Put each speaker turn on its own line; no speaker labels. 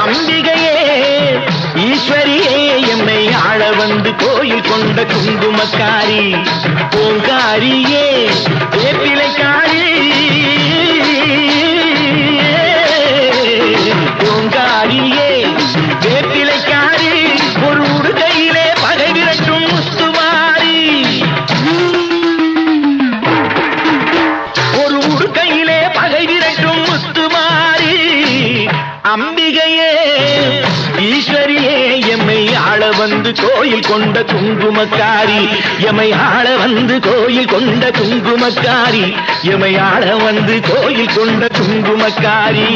அம்பிகையே ஈஸ்வரியே எம்மை ஆள வந்து கோயில் கொண்ட குங்குமக்காரி பூங்காரியே வேப்பிலைக்காரி பூங்காரியே வேப்பிலைக்காரி ஒரு உடுகையிலே பகை விரட்டும் முத்துமாரி ஒரு உடுகையிலே பகை விரட்டும் முத்துமாரி அம்பிகையே ஈஸ்வரியே எம்மை ஆள வந்து கோயில் கொண்ட குங்குமக்காரி எம்மை ஆள வந்து கோயில் கொண்ட குங்குமக்காரி எம்மை ஆள வந்து கோயில் கொண்ட குங்குமக்காரி